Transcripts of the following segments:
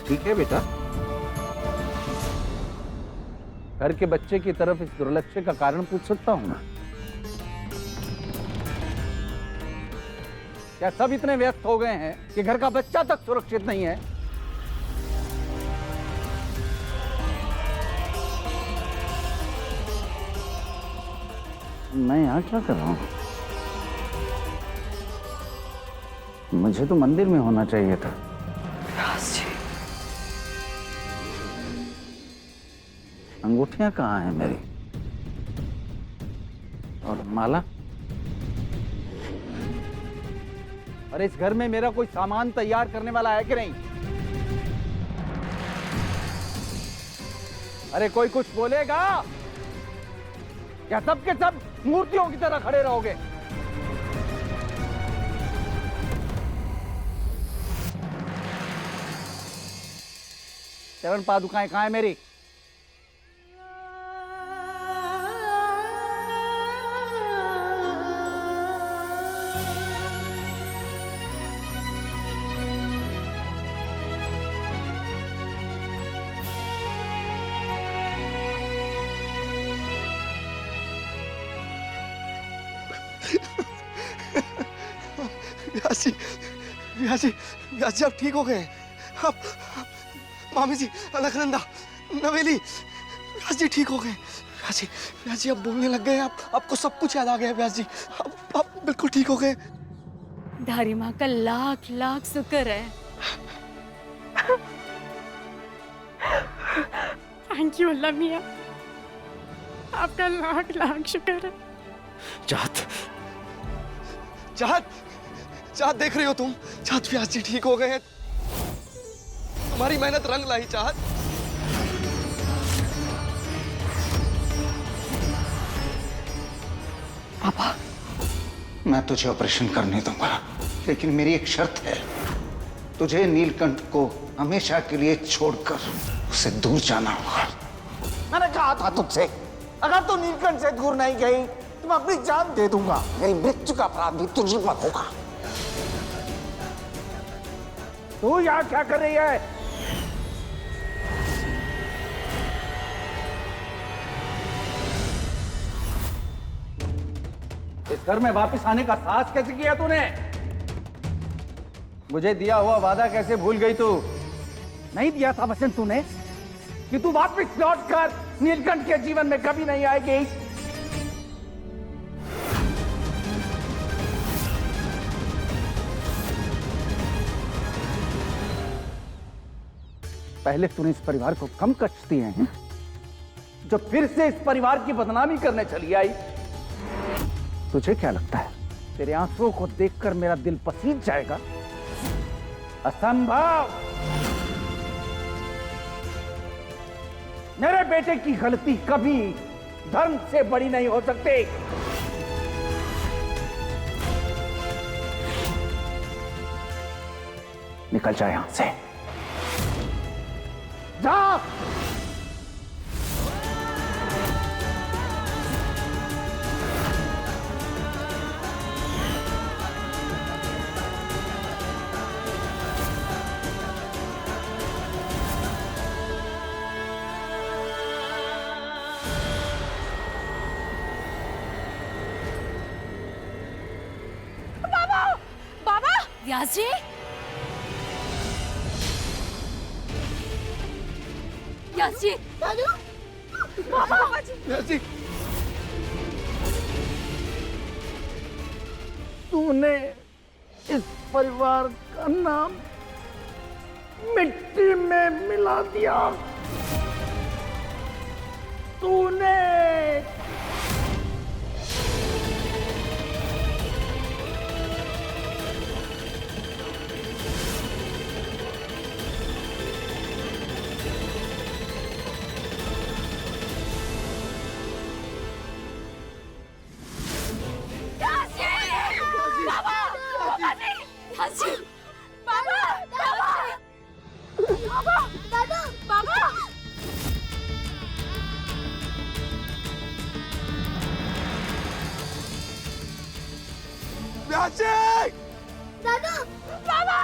ठीक है बेटा, घर के बच्चे की तरफ इस दुर्लक्ष्य का कारण पूछ सकता हूं ना? क्या सब इतने व्यस्त हो गए हैं कि घर का बच्चा तक सुरक्षित नहीं है? मैं यहाँ क्या कर रहा हूँ? मुझे तो मंदिर में होना चाहिए था। व्यास जी, अंगूठियां कहाँ हैं मेरी? और माला? और इस घर में मेरा कोई सामान तैयार करने वाला है कि नहीं? अरे कोई कुछ बोलेगा? या सब के सब मूर्तियों की तरह खड़े रहोगे? चरण पादुकाएं कहाँ है मेरी? व्यास जी, व्यास जी, व्यास जी, आप ठीक हो गए? आप मामी जी, अलकनंदा, नवेली, व्यास जी ठीक हो गए? व्यास जी आप बोलने लग गए, आपको सब कुछ याद आ गया व्यास जी, आप बिल्कुल ठीक हो गए। धारी माँ का लाख लाख शुक्र है। थैंक यू अल्लाह मियाँ, आपका लाख लाख शुक्र है। चाहत, चाहत, चाहत देख रही हो तुम? चाहत व्यास जी ठीक हो गए हैं, तुम्हारी मेहनत रंग लाई चाहत। पापा, मैं तुझे ऑपरेशन करने दूंगा, लेकिन मेरी एक शर्त है। तुझे नीलकंठ को हमेशा के लिए छोड़कर उसे दूर जाना होगा। मैंने कहा था तुझसे, अगर तू नीलकंठ से दूर नहीं गई तो मैं अपनी जान दे दूंगा। मेरी मृत्यु का अपराध भी तुझ पर होगा। तू यहाँ क्या कर रही है? इस घर में वापस आने का साहस कैसे किया तूने? मुझे दिया हुआ वादा कैसे भूल गई तू? नहीं दिया था वचन तूने कि तू वापस लौटकर नीलकंठ के जीवन में कभी नहीं आएगी। पहले तूने इस परिवार को कम कष्ट दिए हैं, जो फिर से इस परिवार की बदनामी करने चली आई। तुझे क्या लगता है तेरे आंसुओं को देखकर मेरा दिल पसीज जाएगा? असंभव। मेरे बेटे की गलती कभी धर्म से बड़ी नहीं हो सकती। निकल जाए यहां से, जा। व्यास जी, व्यास जी, बाबा जी, व्यास जी, तूने इस परिवार का नाम मिट्टी में मिला दिया। तूने व्यास जी, बाबा, बाबा, बाबा, दादा, बाबा। व्यास जी, दादा, बाबा,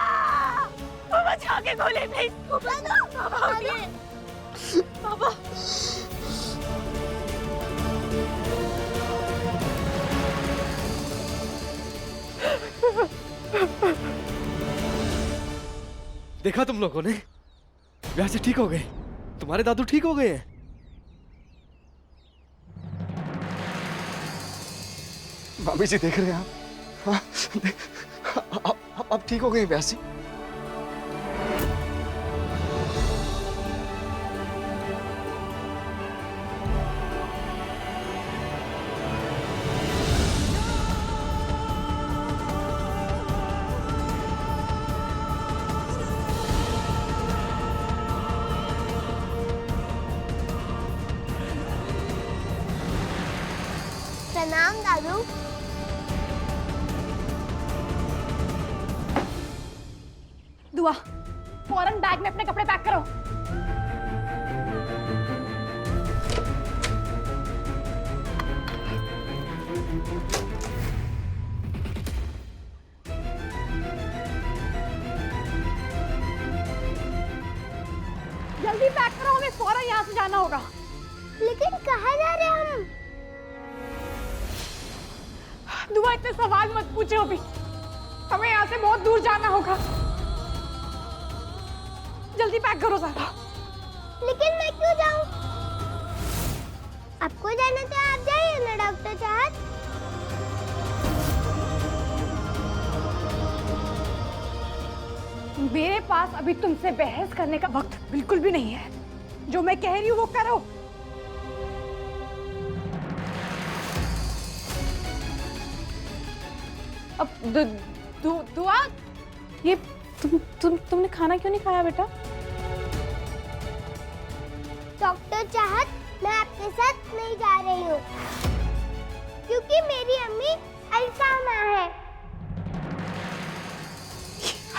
बाबा जाके गोली भेज बाबा। देखा तुम लोगों ने, व्यास ठीक हो गए, तुम्हारे दादू ठीक हो गए हैं। मामी जी देख रहे हैं आप? हाँ, अब ठीक हो गए हैं व्यास जी। प्रणाम दादू। दुआ, फौरन बैग में अपने कपड़े पैक करो। जल्दी पैक करो, हमें फौरन यहाँ से जाना होगा। लेकिन कहाँ जा रहे हैं हम? दुआ, इतने सवाल मत पूछो अभी, हमें यहाँ से बहुत दूर जाना होगा। जल्दी पैक करो सारा। लेकिन मैं क्यों जाऊं? आपको जाना तो आप जाइए ना डॉक्टर चाहत। मेरे पास अभी तुमसे बहस करने का वक्त बिल्कुल भी नहीं है। जो मैं कह रही हूँ वो करो। अब दुआ, ये तुमने खाना क्यों नहीं खाया बेटा? डॉक्टर चाहत, मैं आपके साथ नहीं जा रही हूँ क्योंकि मेरी अम्मी अल्फामा है।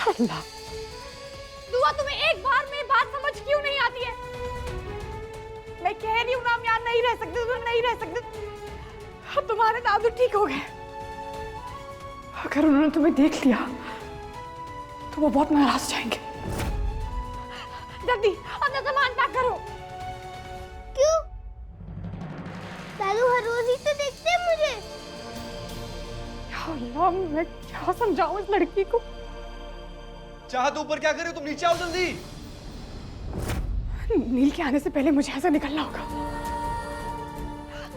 अल्लाह, दुआ तुम्हें एक बार में बात समझ क्यों नहीं आती है? मैं कह रही हूँ ना, हम यहाँ नहीं रह सकते, तो नहीं रह सकते। अब तुम्हारे दादू ठीक हो गए। अगर उन्होंने तुम्हें देख लिया तो वो बहुत नाराज हो जाएंगे। जल्दी अपना सामान पैक करो। क्यों? दादू हर रोज ही तो देखते हैं मुझे। या अल्लाह, मैं क्या समझाऊं इस लड़की को? चाहत ऊपर क्या कर रहे हो तुम? नीचे आओ जल्दी। नील के आने से पहले मुझे ऐसा निकलना होगा।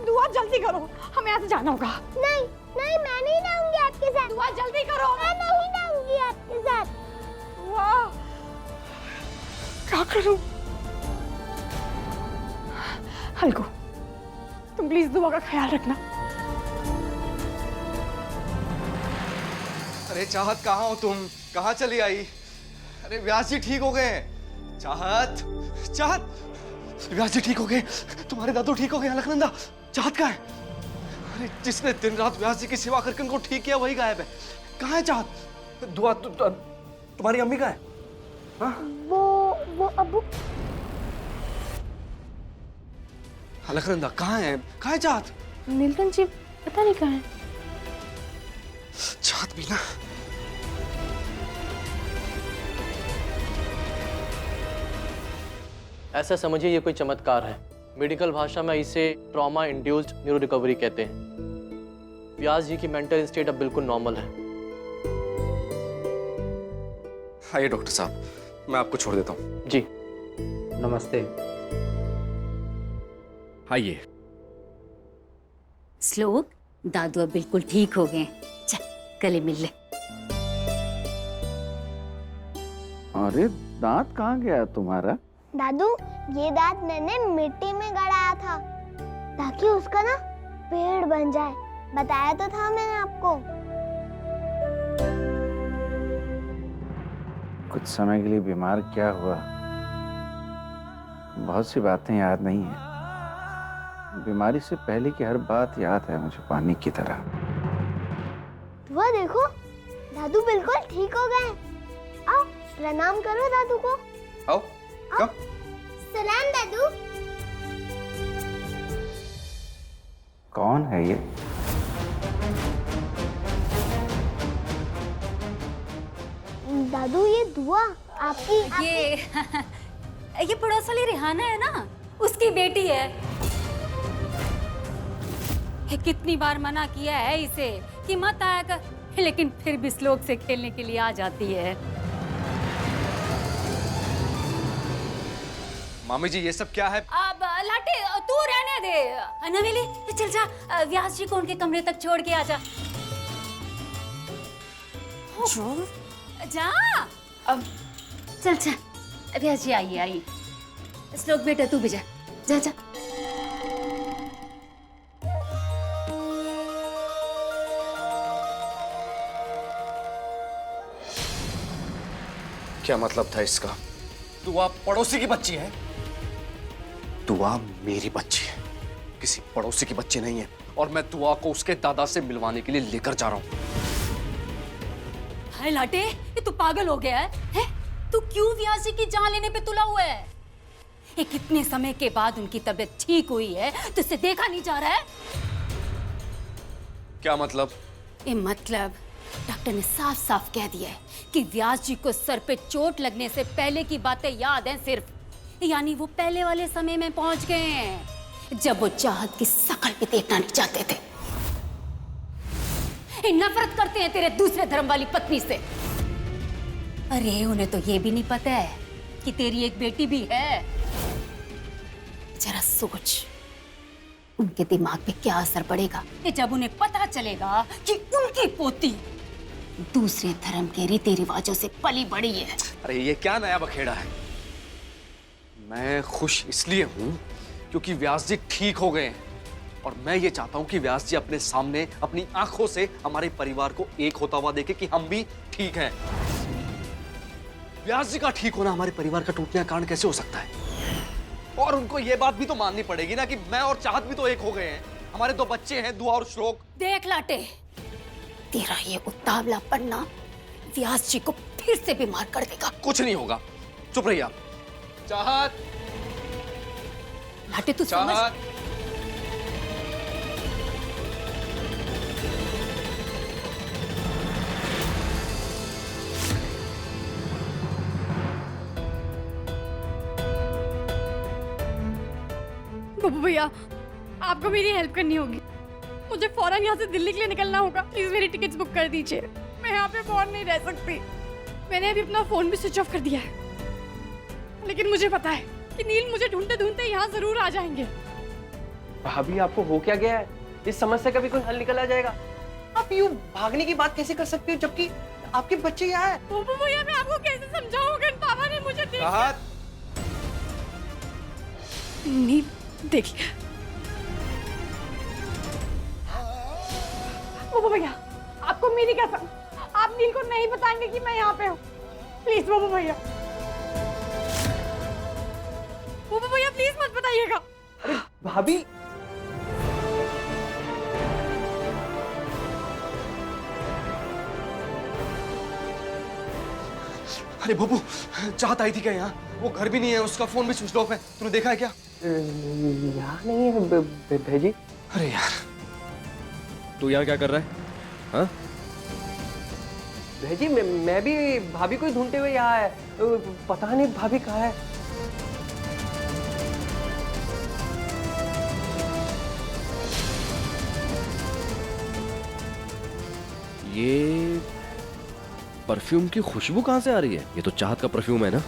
दुआ जल्दी करो, हमें यहाँ से जाना होगा। नहीं नहीं, मैं नहीं जाऊंगी आपके साथ। दुआ जल्दी करो। मैं नहीं जाऊंगी आपके साथ। दुआ, क्या करूं? हल्को, तुम प्लीज दुआ का ख्याल रखना। अरे चाहत कहाँ हो तुम? कहाँ चली आई? अरे व्यास जी ठीक हो गए हैं। चाहत, चाहत, व्यास जी ठीक हो गए, तुम्हारे दादू ठीक हो गए। अलकनंदा, चाहत कहाँ है? अरे जिसने दिन रात व्यास जी की सेवा करके उनको ठीक किया वही गायब है। कहाँ है चाहत? दुआ, तुम्हारी अम्मी कहाँ है? हाँ? वो अबू। अलकनंदा कहाँ है? कहाँ है चाहत? नीलकंठ जी पता नहीं कहाँ है। चाहत भी ना। ऐसा समझिए ये कोई चमत्कार है। मेडिकल भाषा में इसे ट्रॉमा इंड्यूस्ड न्यूरो रिकवरी कहते हैं। व्यास जी की मेंटल स्टेट अब बिल्कुल नॉर्मल है। आइए डॉक्टर साहब, मैं आपको छोड़ देता हूँ। जी नमस्ते। आइए। श्लोक, दादू अब बिल्कुल ठीक हो गए। चल गले मिल ले। अरे दांत कहाँ गया तुम्हारा? दादू, ये दांत मैंने मिट्टी में गड़ाया था ताकि उसका ना पेड़ बन जाए। बताया तो था मैंने आपको। कुछ समय के लिए बीमार क्या हुआ? बहुत सी बातें याद नहीं है। बीमारी से पहले की हर बात याद है मुझे पानी की तरह। वो देखो, दादू बिल्कुल ठीक हो गए। आओ प्रणाम करो दादू को। आओ, कम। सलाम दादू। कौन है ये? दादू, ये दुआ आपकी ये पड़ोस वाली रिहाना है ना, उसकी बेटी है। ये कितनी बार मना किया है इसे कि मत आया कर, लेकिन फिर भी श्लोक से खेलने के लिए आ जाती है। मामी जी ये सब क्या है? अब लाटे तू रहने दे। नवेली चल जा, व्यास जी को उनके कमरे तक छोड़ के आ जा। जा अब, चल चल। व्यास जी आइए आइए। श्लोक बेटा तू भी जा, जा जा। क्या मतलब था इसका? दुआ पड़ोसी की बच्ची है? दुआ मेरी बच्ची है, किसी पड़ोसी की बच्ची नहीं है। और मैं दुआ को उसके दादा से मिलवाने के लिए लेकर जा रहा हूँ। हाय लाटे, ये तू पागल हो गया है? तू क्यों व्यास जी की जान लेने पे तुला हुआ है? ये कितने समय के बाद उनकी तबीयत ठीक हुई है, तो इसे देखा नहीं जा रहा है? क्या मतलब? ये मतलब डॉक्टर ने साफ साफ कह दिया है कि व्यास जी को सर पे चोट लगने से पहले की बातें याद हैं सिर्फ, यानी वो पहले वाले समय में पहुंच गए हैं जब वो चाहत की शकल भी देखना नहीं चाहते थे। ये नफरत करते हैं तेरे दूसरे धर्म वाली पत्नी से। अरे उन्हें तो ये भी नहीं पता है कि तेरी एक बेटी भी है। जरा सोच उनके दिमाग पे क्या असर पड़ेगा कि जब उन्हें पता चलेगा कि उनकी पोती दूसरे धर्म के रीति रिवाजों से पली बड़ी है। अरे ये क्या नया बखेड़ा है? मैं खुश इसलिए हूं क्योंकि व्यास जी ठीक हो गए हैं, और मैं ये चाहता हूं कि व्यास जी अपने सामने अपनी आंखों से हमारे परिवार को एक होता हुआ देखे कि हम भी ठीक हैं। व्यास जी का ठीक होना हमारे परिवार का टूटने का कारण कैसे हो सकता है? और उनको ये बात भी तो माननी पड़ेगी ना कि मैं और चाहत भी तो एक हो गए हैं। हमारे 2 बच्चे हैं, दुआ और श्लोक। देख लाटे, तेरा ये उतावला पन्ना व्यास जी को फिर से बीमार कर देगा। कुछ नहीं होगा, चुप रहिए आप। चाहत, लाटे तू समझ। चाहत, बब्बू भैया, आपको मेरी हेल्प करनी होगी। मुझे फौरन यहाँ से दिल्ली के लिए निकलना होगा। प्लीज मेरी टिकट्स बुक कर दीजिए। मैं यहाँ पे फोन नहीं रह सकती। मैंने अभी अपना फोन भी स्विच ऑफ कर दिया है, लेकिन मुझे पता है कि नील मुझे ढूंढते ढूंढते यहाँ जरूर आ जाएंगे। भाभी आपको हो क्या गया है? इस समस्या का भी कोई हल निकल आ जाएगा। आप यूं भागने की बात कैसे कर सकती हो जबकि आपके बच्चे यहाँ हैं? बब्बू भैया, मैं आपको कैसे समझाऊं अगर पापा ने मुझे चाहत, नील देख लिया। बब्बू भैया, आपको मेरी कसम, आप नील को नहीं बताएंगे कि मैं यहाँ पे हूँ। प्लीज बब्बू भैया, बब्बू भैया प्लीज मत बताइएगा। अरे भाभी, अरे बब्बू, चाहत आई थी क्या यहाँ? वो घर भी नहीं है, उसका फोन भी स्विच ऑफ है। तूने देखा है क्या? यहाँ नहीं है भेजी। अरे यार, तू यहाँ क्या कर रहा है? हाँ? भेजी मैं भी भाभी को ही ढूंढते हुए यहाँ है। पता नहीं भाभी कहाँ है। ये परफ्यूम की खुशबू कहाँ से आ रही है? ये तो चाहत का परफ्यूम है ना?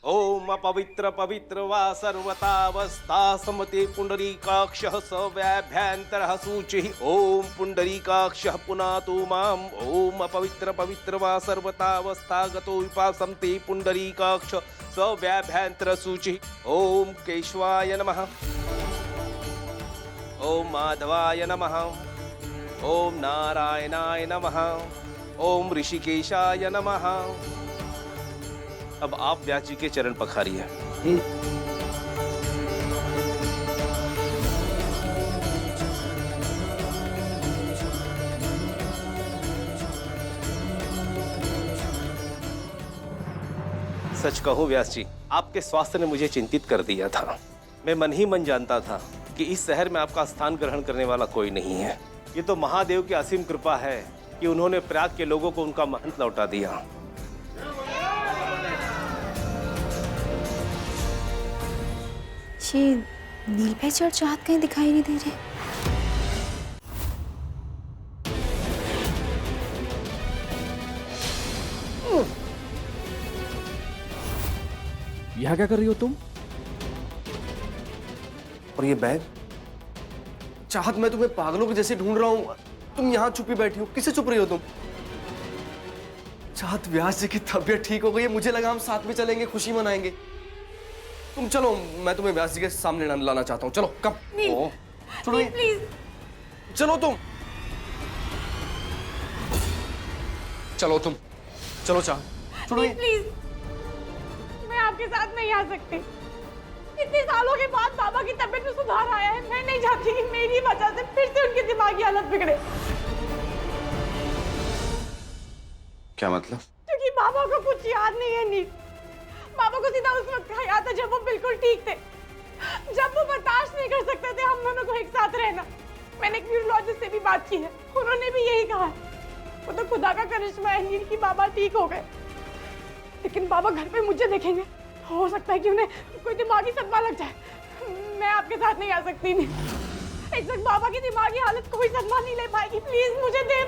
ओम अपवित्र पवित्र वा सर्वतावस्था समते पुंडरीकाक्षः सव्याभ्यन्तरः शुचिः। ओम पुंडरीकाक्षः पुनातु माम्। ओम अपवित्र पवित्र वा सर्वतावस्था गतो विपासं ते पुंडरीकाक्ष सव्याभ्यन्तरः शुचिः। ओम केशवाय नमः। ओम माधवाय नमः। ओम नारायणाय नमः। ओम ऋषिकेशाय नमः। अब आप व्यास जी के चरण पखारिए। सच कहूं व्यास जी, आपके स्वास्थ्य ने मुझे चिंतित कर दिया था। मैं मन ही मन जानता था कि इस शहर में आपका स्थान ग्रहण करने वाला कोई नहीं है। ये तो महादेव की असीम कृपा है कि उन्होंने प्रयाग के लोगों को उनका महंत लौटा दिया। ये नील भाई और चाहत कहीं दिखाई नहीं दे रहे। यहाँ क्या कर रही हो तुम? और ये बैग? चाहत, मैं तुम्हें पागलों के जैसे ढूंढ रहा हूं, तुम यहाँ छुपी बैठी हो। किसे छुप रही हो तुम? चाहत, व्यास जी की तबीयत ठीक हो गई है, मुझे लगा हम साथ में चलेंगे, खुशी मनाएंगे। तुम चलो, मैं तुम्हें व्यास जी के सामने लाना चाहता हूँ। चलो, कब? छोड़ो, प्लीज चलो तुम, चलो तुम, चलो चाहत, छोड़ो। प्लीज, मैं आपके साथ नहीं आ सकती। इतने सालों के बाद बाबा की तबीयत में सुधार आया है। मैं नहीं चाहती कि मेरी वजह से फिर से उनकी दिमागी हालत बिगड़े। क्या मतलब? क्योंकि बाबा को कुछ याद नहीं है नील। बाबा को सीधा उस वक्त का याद है जब वो बिल्कुल ठीक थे, जब वो बर्दाश्त नहीं कर सकते थे हम दोनों को एक साथ रहना। मैंने एक न्यूरोलॉजिस्ट से भी बात की है, उन्होंने भी यही कहा। वो तो खुदा का करिश्मा है नील कि बाबा ठीक हो गए, लेकिन बाबा घर पे मुझे देखेंगे, हो सकता है कि उन्हें कोई दिमागी सदमा लग जाए। मैं आपके साथ नहीं आ सकती। नहीं, इस वक्त बाबा की दिमागी हालत कोई सदमा नहीं ले पाएगी। प्लीज मुझे देख